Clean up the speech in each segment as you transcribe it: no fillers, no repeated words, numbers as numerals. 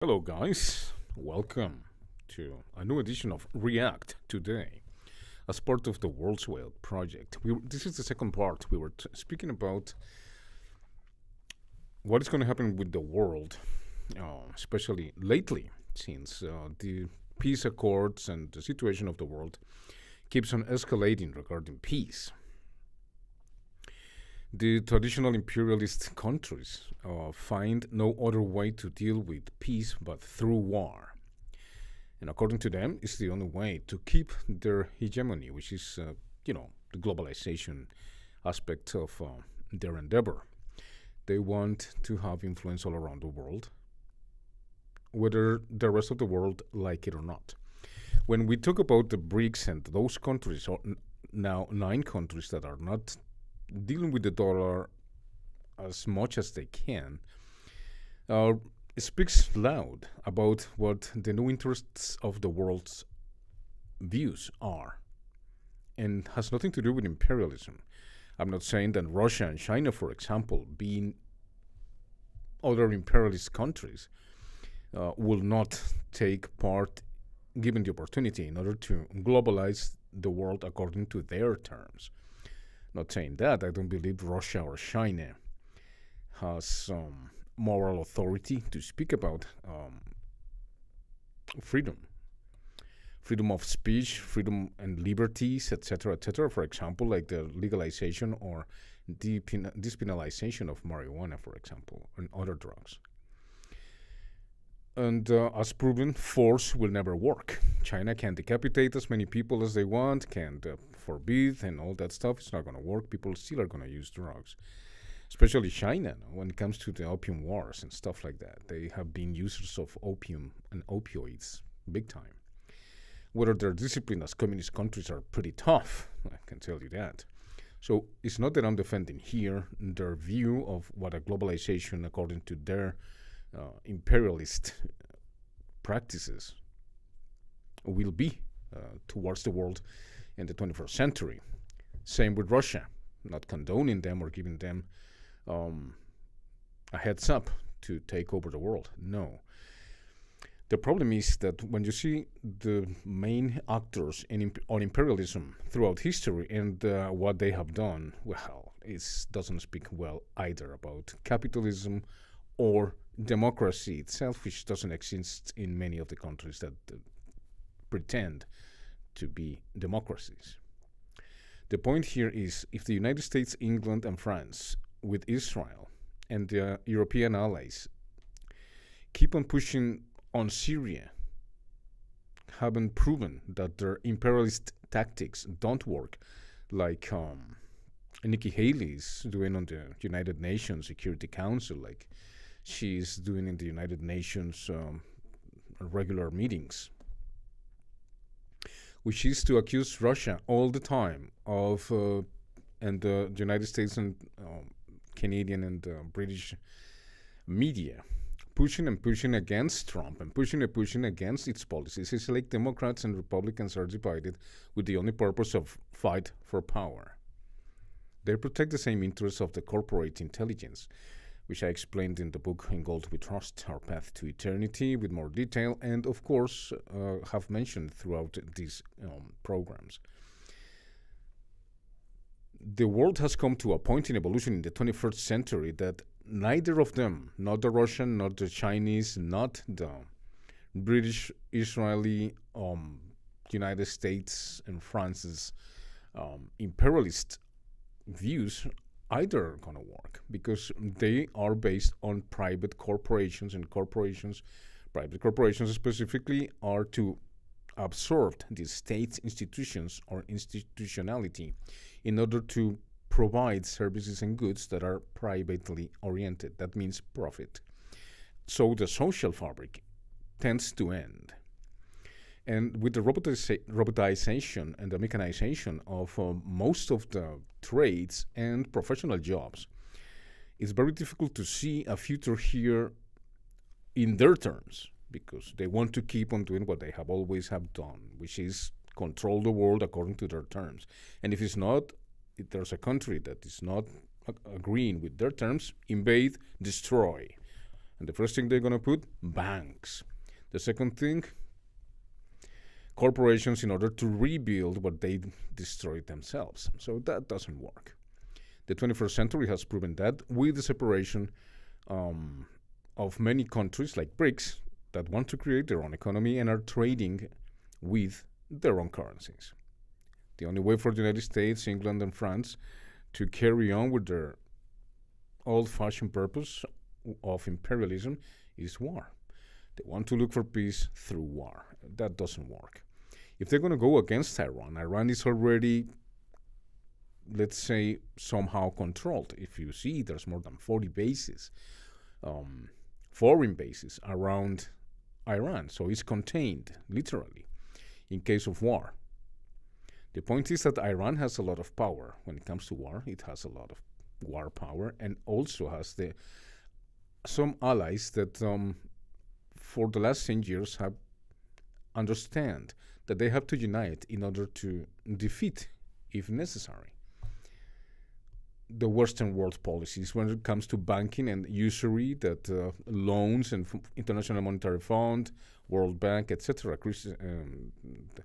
Hello, guys. Welcome to a new edition of React Today. As part of the World's Whale project, this is the second part. We were speaking about what is going to happen with the world, especially lately, since the peace accords and the situation of the world keeps on escalating regarding peace. The traditional imperialist countries find no other way to deal with peace but through war. And according to them, it's the only way to keep their hegemony, which is, the globalization aspect of their endeavor. They want to have influence all around the world, whether the rest of the world like it or not. When we talk about the BRICS and those countries, or now 9 countries that are not dealing with the dollar as much as they can, it speaks loud about what the new interests of the world's views are and has nothing to do with imperialism. I'm not saying that Russia and China, for example, being other imperialist countries, will not take part given the opportunity in order to globalize the world according to their terms. Not saying that. I don't believe Russia or China has moral authority to speak about freedom, freedom of speech, freedom and liberties, etc., etc. For example, like the legalization or depenalization of marijuana, for example, and other drugs. And as proven, force will never work. China can decapitate as many people as they want, can forbid and all that stuff. It's not going to work. People still are going to use drugs, especially China, when it comes to the opium wars and stuff like that. They have been users of opium and opioids big time. Whether their discipline as communist countries are pretty tough, I can tell you that. So it's not that I'm defending here their view of what a globalization according to their imperialist practices will be towards the world in the 21st century. Same with Russia, not condoning them or giving them a heads up to take over the world. No. The problem is that when you see the main actors on imperialism throughout history and what they have done, well, it doesn't speak well either about capitalism or democracy itself, which doesn't exist in many of the countries that pretend to be democracies. The point here is if the United States, England, and France, with Israel and the European allies, keep on pushing on Syria, haven't proven that their imperialist tactics don't work, like Nikki Haley is doing on the United Nations Security Council, like she's doing in the United Nations regular meetings, which is to accuse Russia all the time of, and the United States and Canadian and British media, pushing against Trump and pushing against its policies. It's like Democrats and Republicans are divided with the only purpose of fight for power. They protect the same interests of the corporate intelligence, which I explained in the book In Gold We Trust, Our Path to Eternity, with more detail, and of course have mentioned throughout these programs. The world has come to a point in evolution in the 21st century that neither of them, not the Russian, not the Chinese, not the British, Israeli, United States, and France's imperialist views either are going to work, because they are based on private corporations, and private corporations specifically, are to absorb the state's institutions or institutionality in order to provide services and goods that are privately oriented. That means profit. So the social fabric tends to end. And with the robotization and the mechanization of most of the trades and professional jobs, it's very difficult to see a future here in their terms, because they want to keep on doing what they have always have done, which is control the world according to their terms. And if there's a country that is not agreeing with their terms, invade, destroy. And the first thing they're going to put, banks. The second thing, corporations in order to rebuild what they destroyed themselves. So that doesn't work. The 21st century has proven that with the separation of many countries like BRICS that want to create their own economy and are trading with their own currencies. The only way for the United States, England, and France to carry on with their old-fashioned purpose of imperialism is war. They want to look for peace through war. That doesn't work. If they're going to go against Iran, Iran is already, let's say, somehow controlled. If you see, there's more than 40 bases, foreign bases around Iran. So it's contained, literally, in case of war. The point is that Iran has a lot of power. When it comes to war, it has a lot of war power and also has some allies that for the last 10 years have understand that they have to unite in order to defeat, if necessary, the Western world policies when it comes to banking and usury, that loans and International Monetary Fund, World Bank, etc. The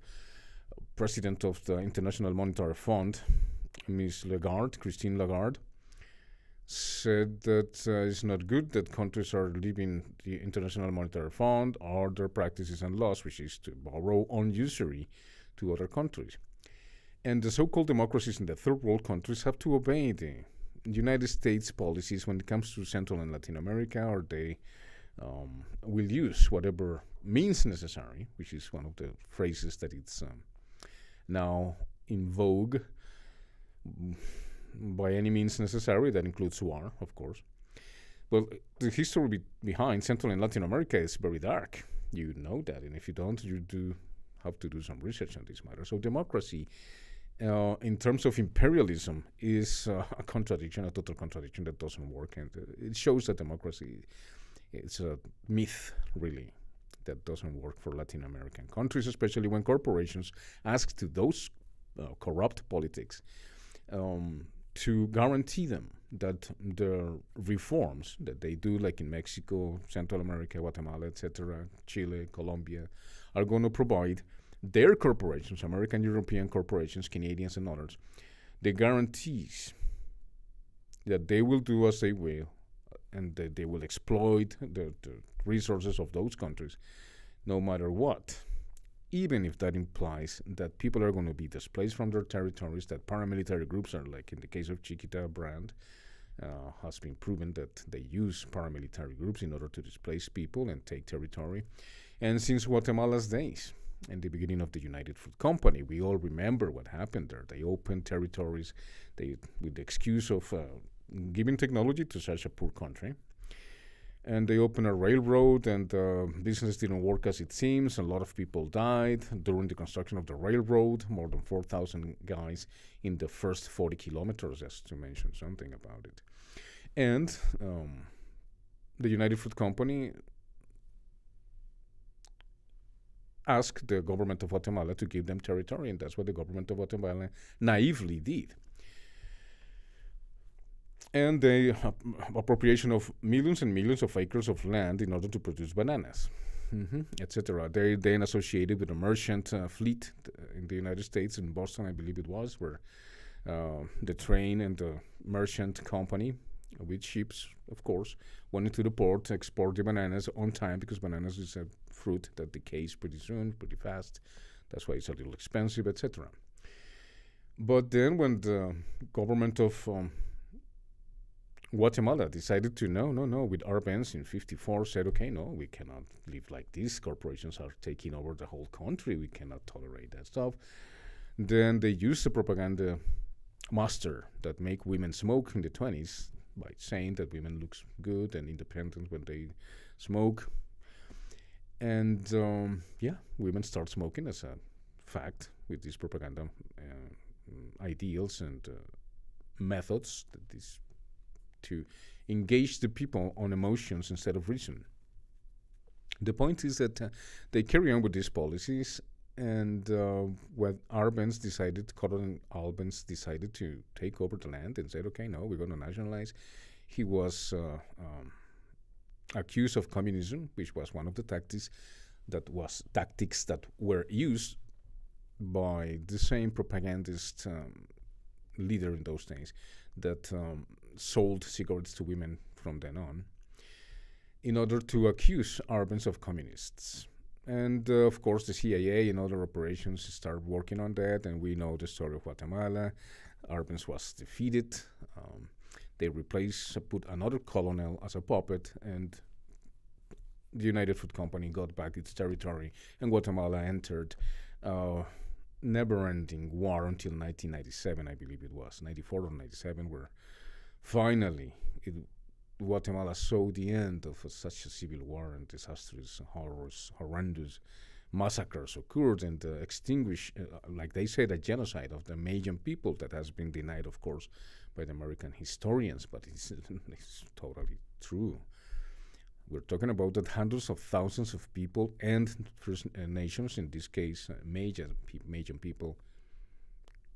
president of the International Monetary Fund, Ms. Lagarde, Christine Lagarde, said that it's not good that countries are leaving the International Monetary Fund or their practices and laws, which is to borrow on usury to other countries. And the so-called democracies in the third world countries have to obey the United States policies when it comes to Central and Latin America, or they will use whatever means necessary, which is one of the phrases that it's now in vogue. By any means necessary, that includes war, of course. Well, the history behind Central and Latin America is very dark. You know that, and if you don't, you do have to do some research on this matter. So democracy, in terms of imperialism, is a contradiction, a total contradiction that doesn't work, and it shows that democracy is a myth, really, that doesn't work for Latin American countries, especially when corporations ask to those corrupt politics to guarantee them that the reforms that they do, like in Mexico, Central America, Guatemala, etc., Chile, Colombia, are going to provide their corporations, American, European corporations, Canadians, and others, the guarantees that they will do as they will, and that they will exploit the resources of those countries, no matter what. Even if that implies that people are going to be displaced from their territories, that paramilitary groups are, like in the case of Chiquita Brand, has been proven that they use paramilitary groups in order to displace people and take territory. And since Guatemala's days, in the beginning of the United Fruit Company, we all remember what happened there. They opened territories with the excuse of giving technology to such a poor country. And they opened a railroad, and business didn't work as it seems. A lot of people died during the construction of the railroad, more than 4,000 guys in the first 40 kilometers, just to mention something about it. And the United Fruit Company asked the government of Guatemala to give them territory, and that's what the government of Guatemala naively did. And the appropriation of millions and millions of acres of land in order to produce bananas, etc. They then associated with a merchant fleet in the United States, in Boston, I believe it was, where the train and the merchant company with ships, of course, went into the port to export the bananas on time, because bananas is a fruit that decays pretty soon, pretty fast. That's why it's a little expensive, etc. But then when the government of Guatemala decided to no, with Arbenz in 54 said, okay, no, we cannot live like this. Corporations are taking over the whole country. We cannot tolerate that stuff. Then they used the propaganda master that make women smoke in the 20s by saying that women look good and independent when they smoke. And women start smoking as a fact with these propaganda ideals and methods that is to engage the people on emotions instead of reason. The point is that they carry on with these policies, and when Arbenz decided, Colonel Arbenz decided to take over the land and said, okay, no, we're going to nationalize. He was accused of communism, which was one of the tactics that were used by the same propagandist leader in those days that sold cigarettes to women from then on, in order to accuse Arbenz of communists. And of course, the CIA and other operations started working on that, and we know the story of Guatemala. Arbenz was defeated. They put another colonel as a puppet, and the United Fruit Company got back its territory, and Guatemala entered never-ending war until 1997, I believe it was, 94 or 97, where finally Guatemala saw the end of such a civil war, and disastrous, horrendous massacres occurred, and extinguished, like they said, a genocide of the Mayan people that has been denied, of course, by the American historians, but it's totally true. We're talking about that hundreds of thousands of people and First Nations, in this case, Mayan people,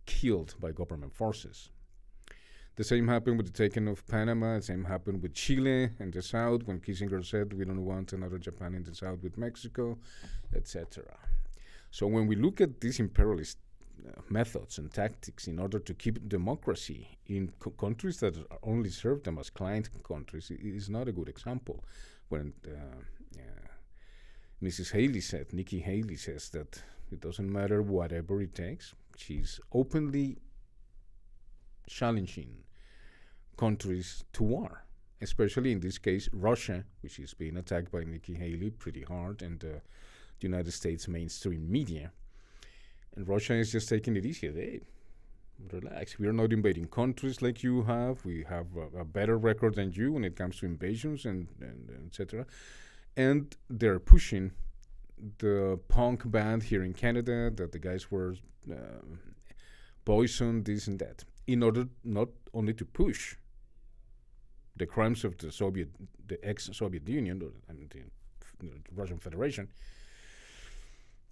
killed by government forces. The same happened with the taking of Panama. The same happened with Chile in the south, when Kissinger said we don't want another Japan in the south with Mexico, etc. So when we look at these imperialist methods and tactics in order to keep democracy in countries that only serve them as client countries, it is not a good example. When Mrs. Haley said, Nikki Haley says that it doesn't matter whatever it takes. She's openly challenging countries to war, especially in this case Russia, which is being attacked by Nikki Haley pretty hard, and the United States mainstream media. And Russia is just taking it easy. Hey, relax. We are not invading countries like you have. We have a better record than you when it comes to invasions and etc. And they're pushing the punk band here in Canada that the guys were poisoned, this and that, in order not only to push the crimes of the ex-Soviet Union, the Russian Federation.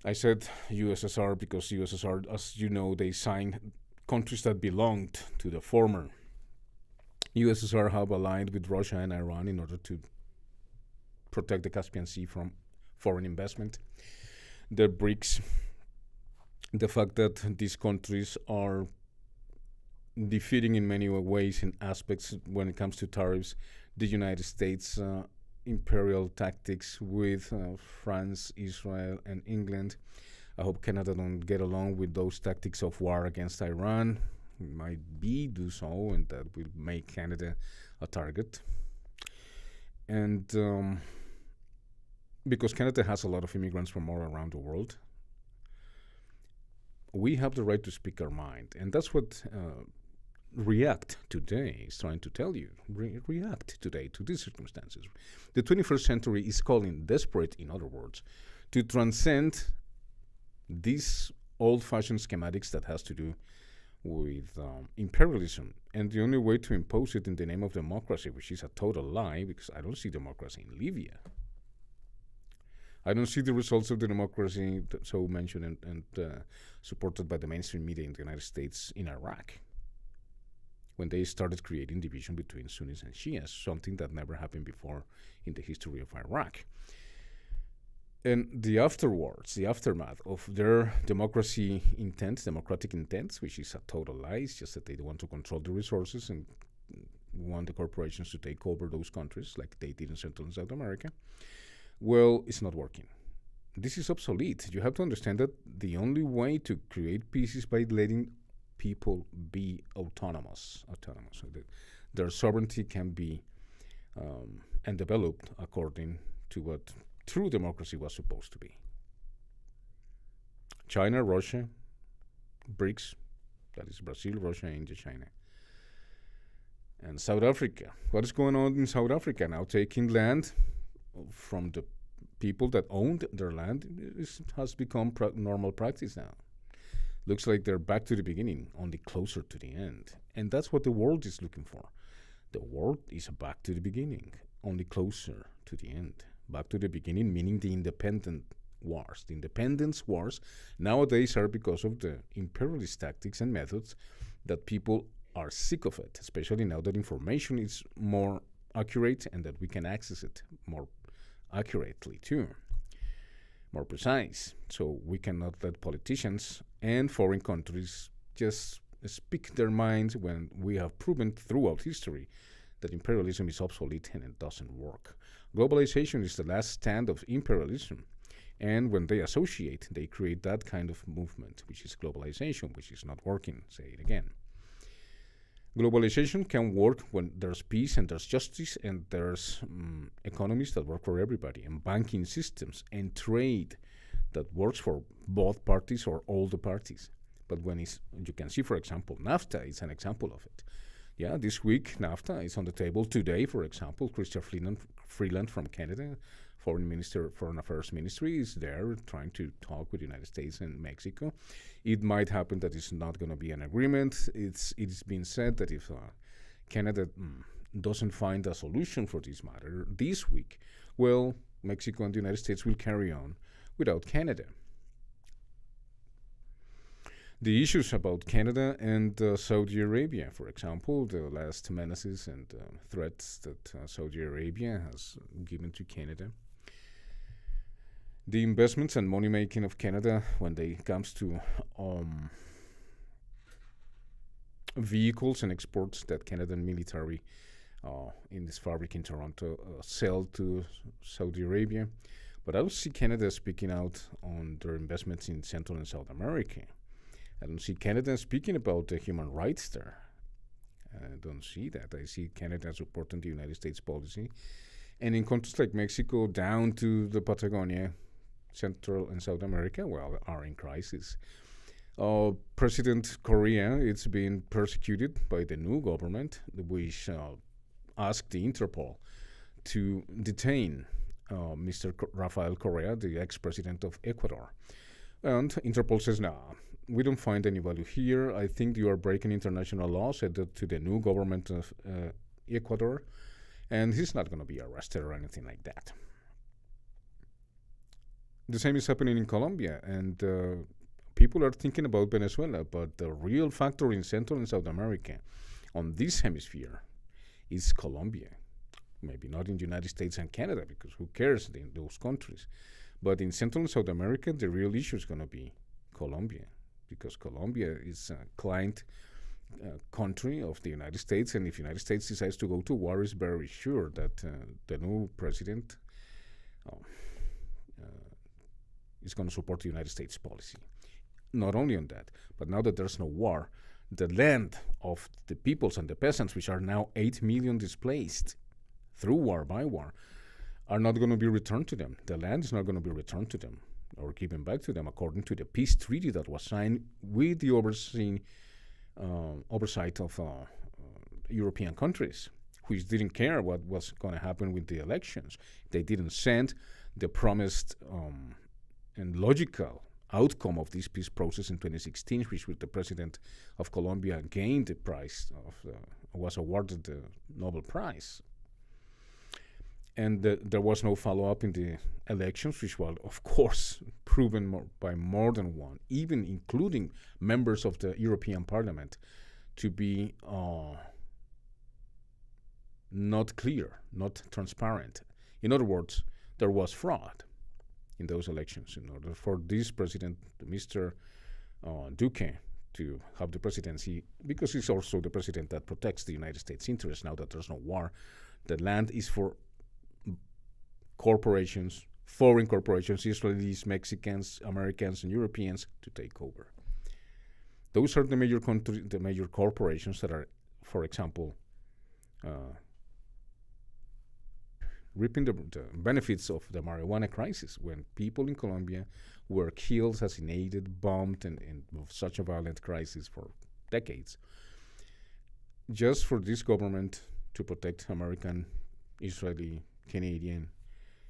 I said USSR because USSR, as you know, they signed countries that belonged to the former USSR have aligned with Russia and Iran in order to protect the Caspian Sea from foreign investment. The BRICS, the fact that these countries are defeating in many ways and aspects when it comes to tariffs the United States imperial tactics with France, Israel, and England. I hope Canada don't get along with those tactics of war against Iran. It might do so, and that will make Canada a target. And because Canada has a lot of immigrants from all around the world, we have the right to speak our mind, and that's what React today is trying to tell you. React today to these circumstances. The 21st century is calling desperate, in other words, to transcend these old-fashioned schematics that has to do with imperialism, and the only way to impose it in the name of democracy, which is a total lie, because I don't see democracy in Libya. I don't see the results of the democracy so mentioned and supported by the mainstream media in the United States in Iraq, when they started creating division between Sunnis and Shias, something that never happened before in the history of Iraq. And the aftermath of their democratic intents, which is a total lie, it's just that they want to control the resources and want the corporations to take over those countries like they did in Central and South America. Well, it's not working. This is obsolete. You have to understand that the only way to create peace is by letting people be autonomous, so that their sovereignty can be and developed according to what true democracy was supposed to be. China, Russia, BRICS, that is Brazil, Russia, India, China. And South Africa. What is going on in South Africa now? Taking land from the people that owned their land has become normal practice now. Looks like they're back to the beginning, only closer to the end. And that's what the world is looking for. The world is back to the beginning, only closer to the end. Back to the beginning, meaning the independent wars. The independence wars nowadays are because of the imperialist tactics and methods that people are sick of it, especially now that information is more accurate and that we can access it more accurately too, more precise. So we cannot let politicians and foreign countries just speak their minds when we have proven throughout history that imperialism is obsolete and it doesn't work. Globalization is the last stand of imperialism. And when they associate, they create that kind of movement, which is globalization, which is not working. Say it again. Globalization can work when there's peace and there's justice and there's economies that work for everybody, and banking systems and trade that works for both parties or all the parties. But when you can see, for example, NAFTA is an example of it. Yeah, this week NAFTA is on the table. Today, for example, Chrystia Freeland from Canada, Foreign Affairs Ministry, is there trying to talk with the United States and Mexico. It might happen that it's not going to be an agreement. It's been said that if Canada doesn't find a solution for this matter this week, well, Mexico and the United States will carry on without Canada. The issues about Canada and Saudi Arabia, for example, the last menaces and threats that Saudi Arabia has given to Canada. The investments and money making of Canada when it comes to vehicles and exports that Canadian military in this fabric in Toronto sell to Saudi Arabia. But I don't see Canada speaking out on their investments in Central and South America. I don't see Canada speaking about the human rights there. I don't see that. I see Canada supporting the United States policy. And in countries like Mexico down to the Patagonia, Central and South America, well, are in crisis. President Correa is being persecuted by the new government, which asked the Interpol to detain Mr. Rafael Correa, the ex-president of Ecuador. And Interpol says, no, we don't find any value here. I think you are breaking international law, said to the new government of Ecuador, and he's not going to be arrested or anything like that. The same is happening in Colombia, and people are thinking about Venezuela, but the real factor in Central and South America on this hemisphere is Colombia. Maybe not in the United States and Canada, because who cares in those countries. But in Central and South America, the real issue is going to be Colombia, because Colombia is a client country of the United States, and if the United States decides to go to war, it's very sure that the new president is going to support the United States policy. Not only on that, but now that there's no war, the land of the peoples and the peasants, which are now 8 million displaced through war, by war, are not going to be returned to them. The land is not going to be returned to them or given back to them according to the peace treaty that was signed with the oversight of European countries, which didn't care what was going to happen with the elections. They didn't send the promised and logical outcome of this peace process in 2016, which was the president of Colombia gained the prize was awarded the Nobel Prize. And there was no follow-up in the elections, which was, of course, proven by more than one, even including members of the European Parliament, to be not clear, not transparent. In other words, there was fraud in those elections. In order for this president, Mr. Duque, to have the presidency, because he's also the president that protects the United States interests now that there's no war, the land is for corporations, foreign corporations, Israelis, Mexicans, Americans, and Europeans to take over. Those are the major the major corporations that are, for example, reaping the benefits of the marijuana crisis, when people in Colombia were killed, assassinated, bombed, and such a violent crisis for decades. Just for this government to protect American, Israeli, Canadian,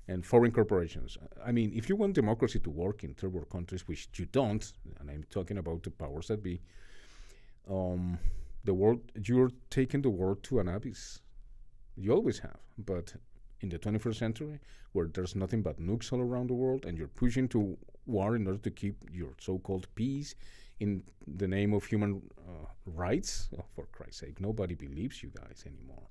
and foreign corporations. I mean, if you want democracy to work in third world countries, which you don't, and I'm talking about the powers that be, the world, you're taking the world to an abyss. You always have, but in the 21st century, where there's nothing but nukes all around the world, and you're pushing to war in order to keep your so-called peace in the name of human rights, for Christ's sake, nobody believes you guys anymore.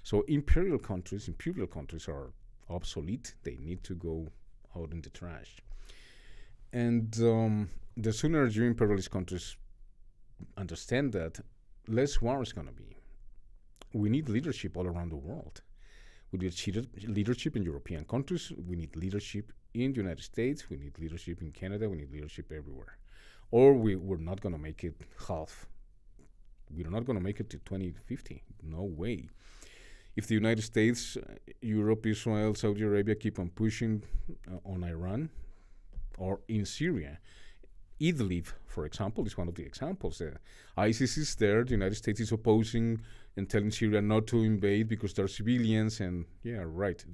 So imperial countries are obsolete. They need to go out in the trash. And the sooner you imperialist countries understand that, less war is going to be. We need leadership all around the world. We need leadership in European countries. We need leadership in the United States. We need leadership in Canada. We need leadership everywhere. Or we're not going to make it half. We're not going to make it to 2050. No way. If the United States, Europe, Israel, Saudi Arabia keep on pushing on Iran or in Syria, Idlib, for example, is one of the examples. ISIS is there. The United States is opposing and telling Syria not to invade because they're civilians. And yeah, right.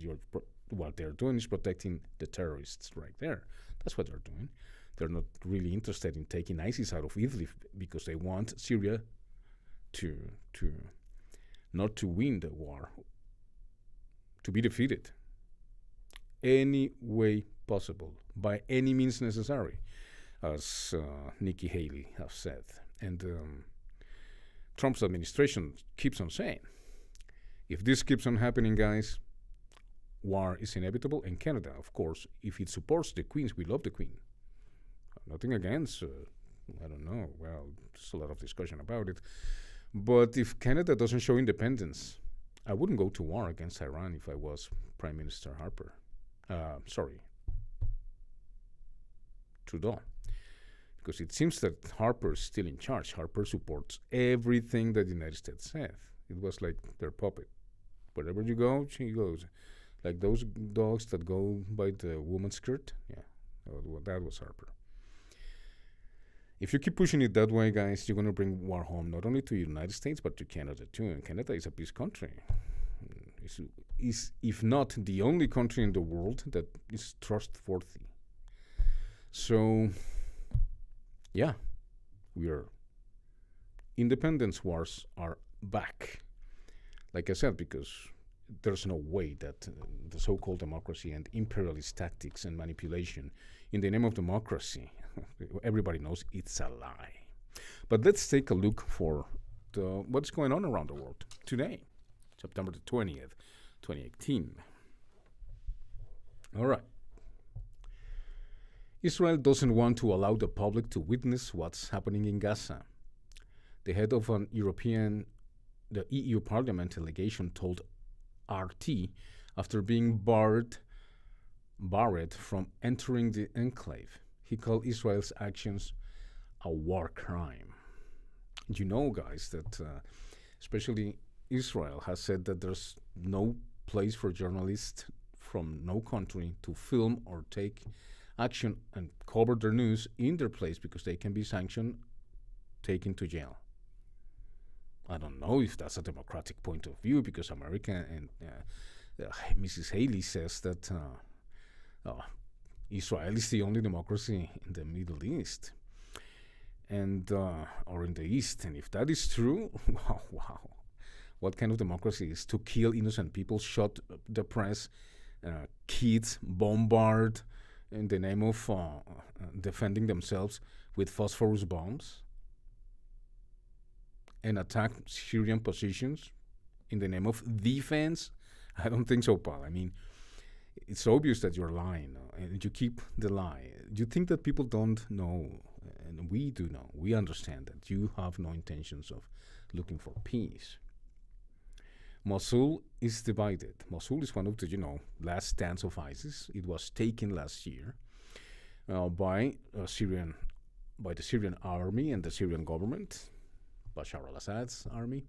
What they're doing is protecting the terrorists right there. That's what they're doing. They're not really interested in taking ISIS out of Idlib because they want Syria to not to win the war, to be defeated any way possible, by any means necessary, as Nikki Haley has said. And Trump's administration keeps on saying, if this keeps on happening, guys, war is inevitable. And Canada, of course, if it supports the Queens, we love the Queen. Nothing against, I don't know, well, there's a lot of discussion about it. But if Canada doesn't show independence, I wouldn't go to war against Iran if I was Prime Minister Trudeau. Because it seems that Harper's still in charge. Harper supports everything that the United States said. It was like their puppet. Wherever you go, she goes. Like those dogs that go by the woman's skirt. Yeah, that was Harper. If you keep pushing it that way, guys, you're going to bring war home not only to the United States, but to Canada too. And Canada is a peace country. Is if not the only country in the world that is trustworthy. So, yeah, independence wars are back. Like I said, because there's no way that the so-called democracy and imperialist tactics and manipulation in the name of democracy, everybody knows it's a lie. But let's take a look for what's going on around the world today, September the 20th, 2018. All right. Israel doesn't want to allow the public to witness what's happening in Gaza. The head of the EU Parliament delegation told RT after being barred from entering the enclave. He called Israel's actions a war crime. You know, guys, that especially Israel has said that there's no place for journalists from no country to film or take action and cover their news in their place because they can be sanctioned, taken to jail. I don't know if that's a democratic point of view because America and Mrs. Haley says that Israel is the only democracy in the Middle East and or in the East. And if that is true, wow. What kind of democracy is to kill innocent people, shut the press, kids, bombard in the name of defending themselves with phosphorus bombs and attack Syrian positions in the name of defense? I don't think so, Paul. I mean, it's obvious that you're lying and you keep the lie. You think that people don't know, and we do know. We understand that you have no intentions of looking for peace. Mosul is divided. Mosul is one of the, last stands of ISIS. It was taken last year by the Syrian army and the Syrian government, Bashar al-Assad's army.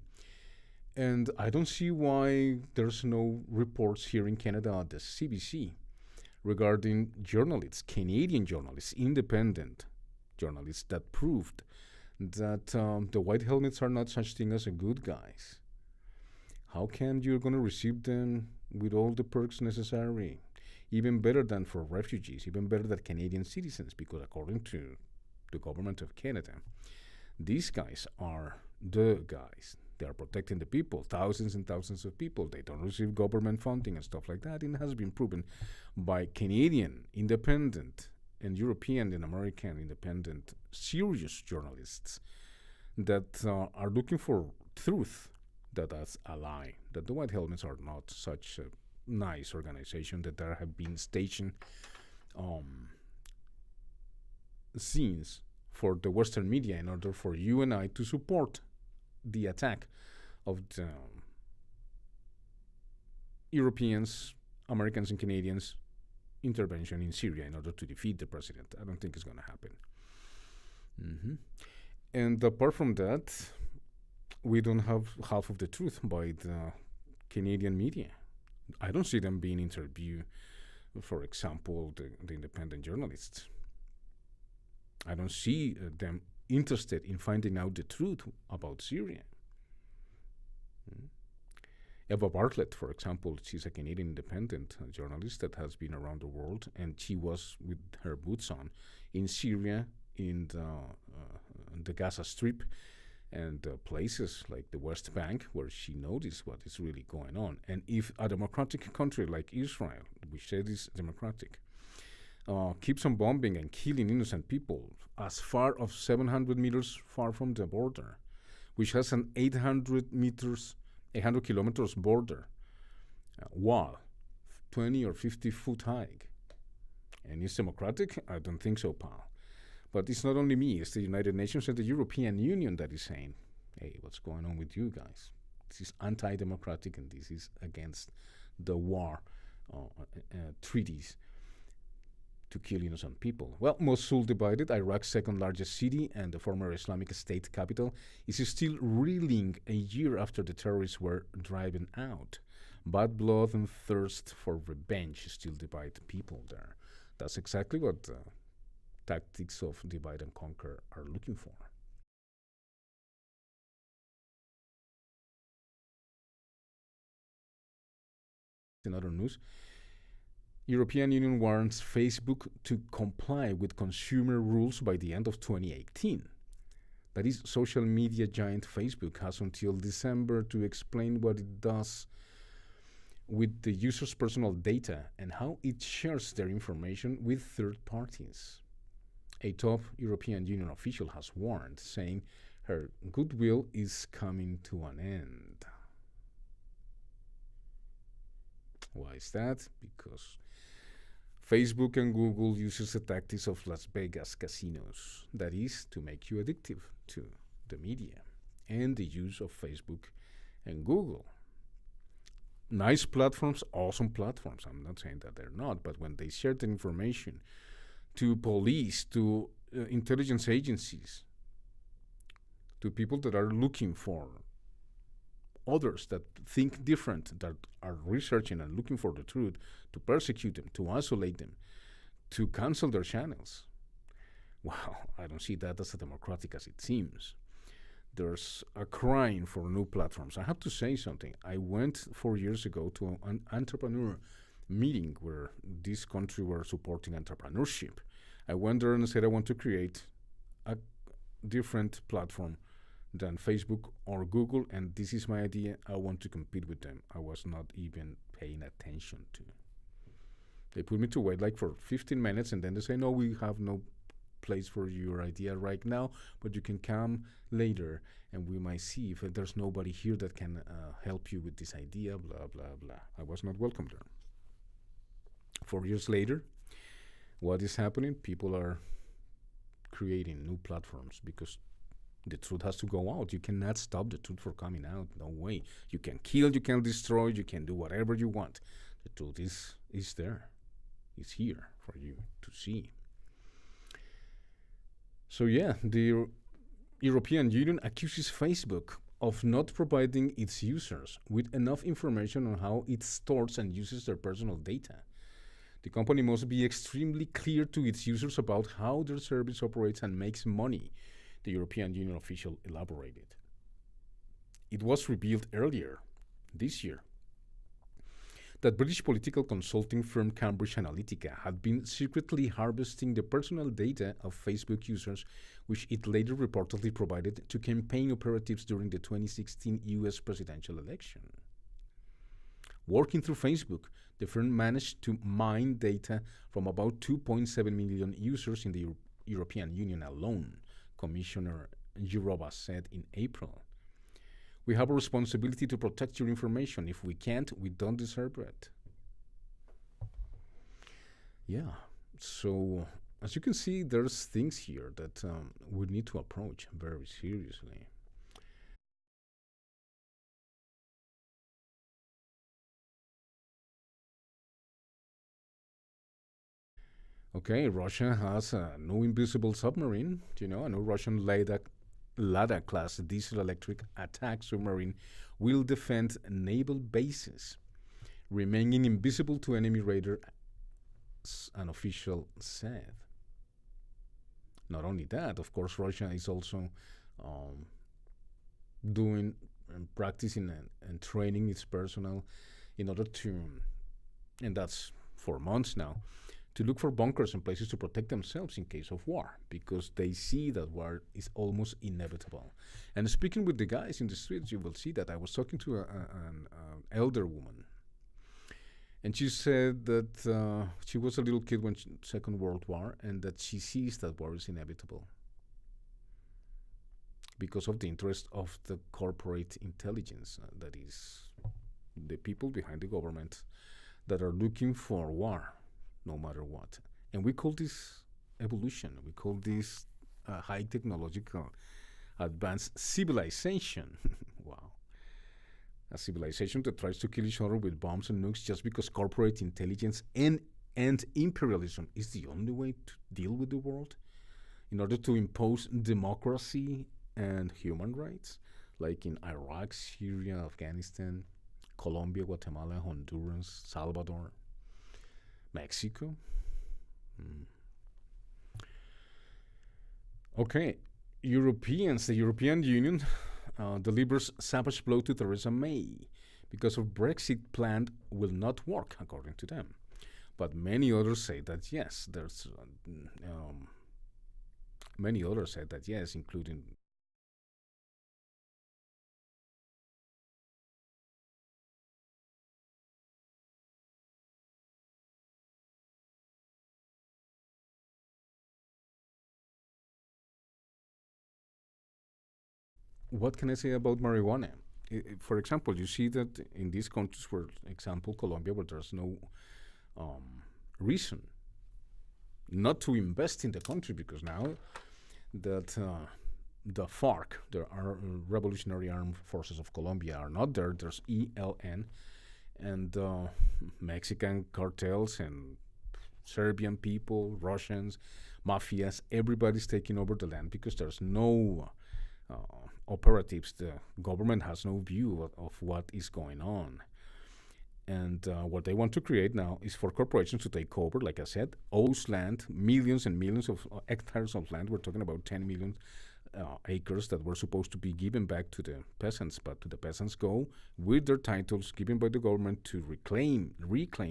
And I don't see why there's no reports here in Canada at the CBC regarding journalists, Canadian journalists, independent journalists that proved that the white helmets are not such thing as a good guys. How can you're going to receive them with all the perks necessary? Even better than for refugees, even better than Canadian citizens, because according to the government of Canada, these guys are the guys. They are protecting the people, thousands and thousands of people. They don't receive government funding and stuff like that. It has been proven by Canadian independent and European and American independent serious journalists that are looking for truth, that that's a lie, that the White Helmets are not such a nice organization, that there have been stationed scenes for the Western media in order for you and I to support the attack of the Europeans, Americans, and Canadians intervention in Syria in order to defeat the president. I don't think it's going to happen. And apart from that, we don't have half of the truth by the Canadian media. I don't see them being interviewed, for example, the independent journalists. I don't see them interested in finding out the truth about Syria. Eva Bartlett, for example, she's a Canadian independent journalist that has been around the world, and she was with her boots on in Syria, in the Gaza Strip, and places like the West Bank, where she noticed what is really going on. And if a democratic country like Israel, which said is democratic, keeps on bombing and killing innocent people as far as 700 meters far from the border, which has an 800 kilometers border wall, 20 or 50 foot high, and it's democratic? I don't think so, pal. But it's not only me, it's the United Nations and the European Union that is saying, hey, what's going on with you guys? This is anti-democratic, and this is against the war treaties to kill innocent people. Well, Mosul divided, Iraq's second largest city and the former Islamic State capital, is still reeling a year after the terrorists were driven out. Bad blood and thirst for revenge still divide people there. That's exactly what tactics of divide and conquer are looking for. In other news, European Union warns Facebook to comply with consumer rules by the end of 2018. That is, social media giant Facebook has until December to explain what it does with the user's personal data and how it shares their information with third parties. A top European Union official has warned, saying her goodwill is coming to an end. Why is that? Because Facebook and Google uses the tactics of Las Vegas casinos, that is, to make you addictive to the media and the use of Facebook and Google. Nice platforms, awesome platforms. I'm not saying that they're not, but when they share the information to police, to intelligence agencies, to people that are looking for others that think different, that are researching and looking for the truth, to persecute them, to isolate them, to cancel their channels. Well, I don't see that as democratic as it seems. There's a crying for new platforms. I have to say something. I went 4 years ago to an entrepreneur meeting where this country were supporting entrepreneurship. I went there and said I want to create a different platform than Facebook or Google, and this is my idea. I want to compete with them. I was not even paying attention to. They put me to wait like for 15 minutes, and then they say, no, we have no place for your idea right now, but you can come later, and we might see if there's nobody here that can help you with this idea, blah, blah, blah. I was not welcome there. 4 years later, what is happening? People are creating new platforms because the truth has to go out. You cannot stop the truth from coming out. No way. You can kill, you can destroy, you can do whatever you want. The truth is there. It's here for you to see. So yeah, the European Union accuses Facebook of not providing its users with enough information on how it stores and uses their personal data. The company must be extremely clear to its users about how their service operates and makes money, the European Union official elaborated. It was revealed earlier this year that British political consulting firm Cambridge Analytica had been secretly harvesting the personal data of Facebook users, which it later reportedly provided to campaign operatives during the 2016 US presidential election. Working through Facebook, the firm managed to mine data from about 2.7 million users in the European Union alone, Commissioner Jourova said in April. We have a responsibility to protect your information. If we can't, we don't deserve it. Yeah. So, as you can see, there's things here that we need to approach very seriously. Okay, Russia has a new invisible submarine, a new Russian Lada class diesel electric attack submarine will defend naval bases, remaining invisible to enemy radar, an official said. Not only that, of course, Russia is also um, doing and practicing and training its personnel in order to, and that's for months now, to look for bunkers and places to protect themselves in case of war, because they see that war is almost inevitable. And speaking with the guys in the streets, you will see that I was talking to an elder woman, and she said that she was a little kid when Second World War, and that she sees that war is inevitable because of the interest of the corporate intelligence, that is, the people behind the government that are looking for war no matter what. And we call this evolution. We call this high technological advanced civilization. Wow. A civilization that tries to kill each other with bombs and nukes just because corporate intelligence and imperialism is the only way to deal with the world in order to impose democracy and human rights, like in Iraq, Syria, Afghanistan, Colombia, Guatemala, Honduras, Salvador, Mexico. Mm. Okay, the European Union delivers savage blow to Theresa May because of Brexit plan will not work, according to them. But many others say that yes, many others said that yes, including. What can I say about marijuana? For example, you see that in these countries, for example, Colombia, where there's no reason not to invest in the country, because now that the FARC, the Revolutionary Armed Forces of Colombia, are not there, there's ELN, and Mexican cartels and Serbian people, Russians, mafias, everybody's taking over the land because there's no operatives. The government has no view of what is going on. And what they want to create now is for corporations to take over, like I said, owns land, millions and millions of hectares of land. We're talking about 10 million acres that were supposed to be given back to the peasants, but the peasants go with their titles given by the government to reclaim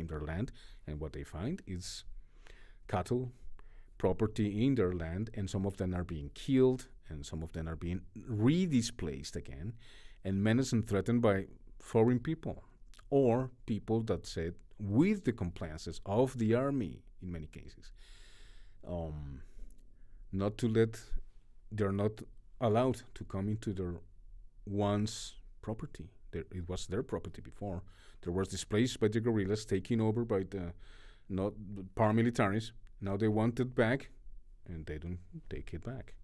their land, and what they find is cattle, property in their land, and some of them are being killed, and some of them are being redisplaced again, and menaced and threatened by foreign people or people that said, with the compliances of the army in many cases, not to let, they're not allowed to come into their once property. It was their property before. There was displaced by the guerrillas, taken over by the not paramilitaries. Now they want it back, and they don't take it back.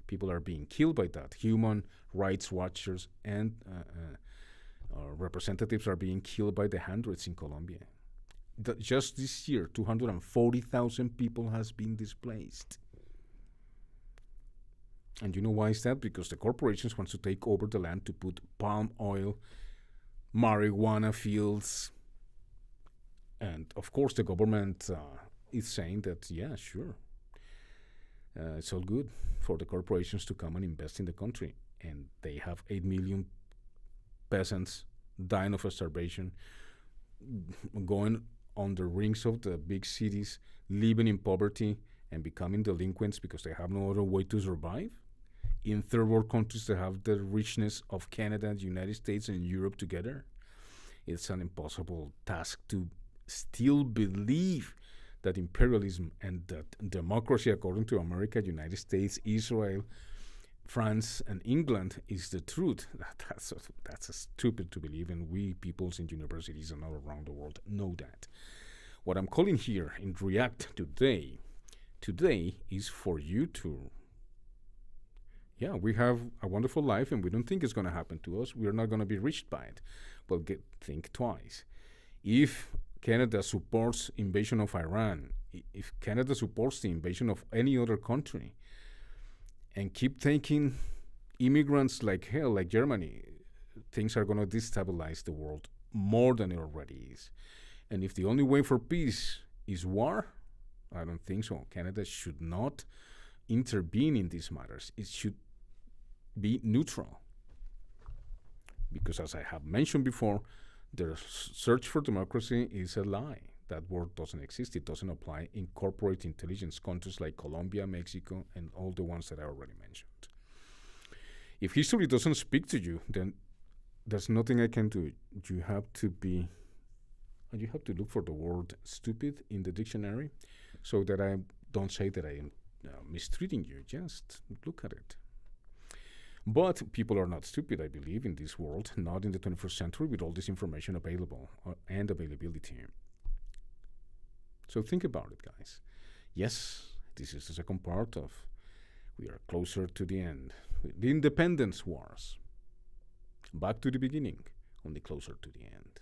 People are being killed by that. Human rights watchers and representatives are being killed by the hundreds in Colombia. Just this year, 240,000 people has been displaced. And you know why is that? Because the corporations want to take over the land to put palm oil, marijuana fields, and of course the government is saying that, yeah, sure, it's all good for the corporations to come and invest in the country. And they have 8 million peasants dying of starvation, going on the rings of the big cities, living in poverty and becoming delinquents because they have no other way to survive. In third world countries that have the richness of Canada, the United States, and Europe together, it's an impossible task to still believe that imperialism and that democracy, according to America, United States, Israel, France and England is the truth. That's stupid to believe, and we peoples in universities and all around the world know that. What I'm calling here in React today is for you to, yeah, we have a wonderful life and we don't think it's going to happen to us. We're not going to be reached by it. Well, think twice. If Canada supports invasion of Iran, if Canada supports the invasion of any other country, and keep taking immigrants like hell, like Germany, things are going to destabilize the world more than it already is. And if the only way for peace is war, I don't think so. Canada should not intervene in these matters. It should be neutral. Because as I have mentioned before, the search for democracy is a lie. That word doesn't exist. It doesn't apply in corporate intelligence countries like Colombia, Mexico, and all the ones that I already mentioned. If history doesn't speak to you, then there's nothing I can do. You have to look for the word stupid in the dictionary so that I don't say that I am mistreating you. Just look at it. But people are not stupid, I believe, in this world, not in the 21st century with all this information available and availability. So think about it, guys. Yes, this is the second part of we are closer to the end. The independence wars. Back to the beginning, only closer to the end.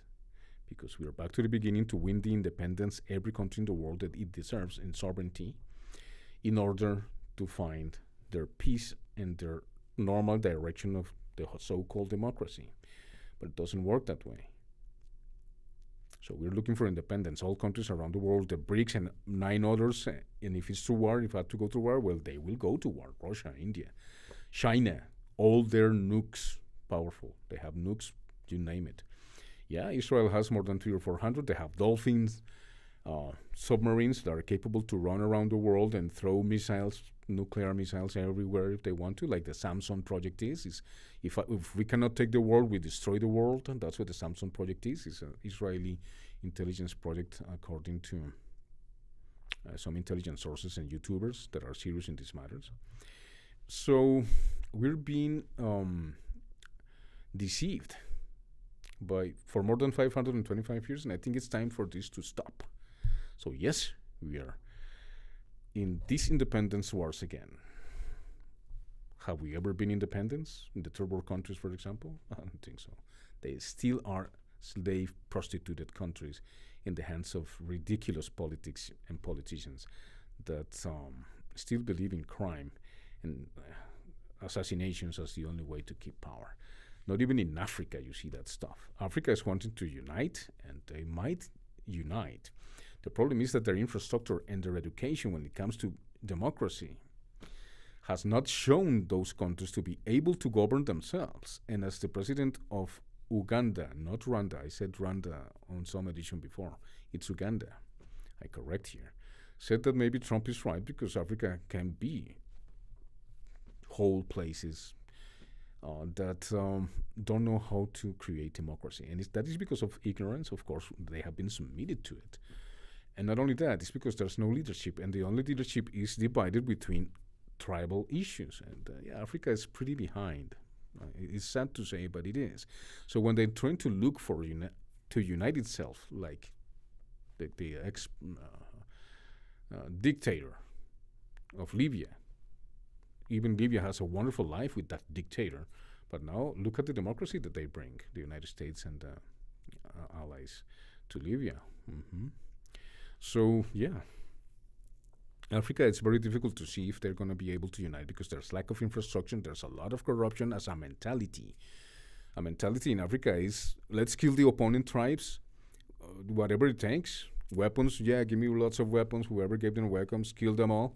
Because we are back to the beginning to win the independence every country in the world that it deserves in sovereignty in order to find their peace and their normal direction of the so-called democracy. But it doesn't work that way. So we're looking for independence. All countries around the world, the BRICS and 9 others, and if it's to war, if I have to go to war, well, they will go to war. Russia, India, China, all their nukes, powerful. They have nukes, you name it. Yeah, Israel has more than 300 or 400. They have Dolphins, submarines that are capable to run around the world and throw missiles, nuclear missiles everywhere if they want to, like the Samson project is if we cannot take the world, we destroy the world, and that's what the Samson project is. It's an Israeli intelligence project, according to some intelligence sources and YouTubers that are serious in these matters. So we're being deceived for more than 525 years, and I think it's time for this to stop. So yes, we are in these independence wars again. Have we ever been independents in the third world countries, for example? I don't think so. They still are slave prostituted countries in the hands of ridiculous politics and politicians that still believe in crime and assassinations as the only way to keep power. Not even in Africa you see that stuff. Africa is wanting to unite, and they might unite. The problem is that their infrastructure and their education when it comes to democracy has not shown those countries to be able to govern themselves. And as the president of Uganda, not Rwanda, I said Rwanda on some edition before, it's Uganda, I correct here, said that maybe Trump is right because Africa can be whole places that don't know how to create democracy. And that is because of ignorance. Of course, they have been submitted to it. And not only that, it's because there's no leadership, and the only leadership is divided between tribal issues. And Africa is pretty behind. It's sad to say, but it is. So when they're trying to look for to unite itself, like the dictator of Libya, even Libya has a wonderful life with that dictator. But now look at the democracy that they bring, the United States and allies to Libya. So, yeah, Africa, it's very difficult to see if they're going to be able to unite because there's lack of infrastructure, there's a lot of corruption as a mentality. A mentality in Africa is, let's kill the opponent tribes, whatever it takes. Weapons, yeah, give me lots of weapons. Whoever gave them weapons, kill them all.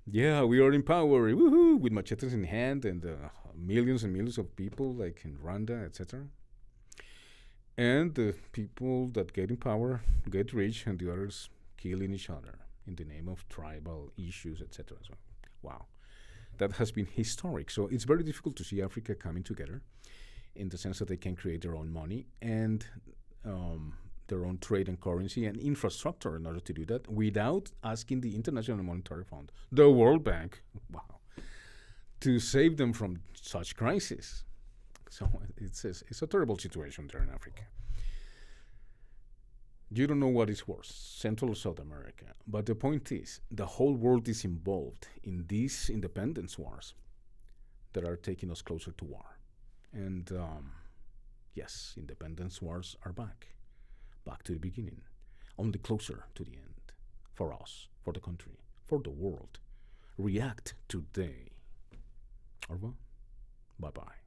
Yeah, we are in power, woohoo, with machetes in hand and millions and millions of people like in Rwanda, etc. And the people that get in power get rich, and the others killing each other in the name of tribal issues, etc. So, wow, that has been historic. So it's very difficult to see Africa coming together in the sense that they can create their own money and their own trade and currency and infrastructure in order to do that without asking the International Monetary Fund, the World Bank. Wow. to save them from such crisis. So it's a terrible situation there in Africa. You don't know what is worse, Central or South America. But the point is, the whole world is involved in these independence wars that are taking us closer to war. And yes, independence wars are back to the beginning, only closer to the end. For us, for the country, for the world. React today. Au revoir. Bye-bye.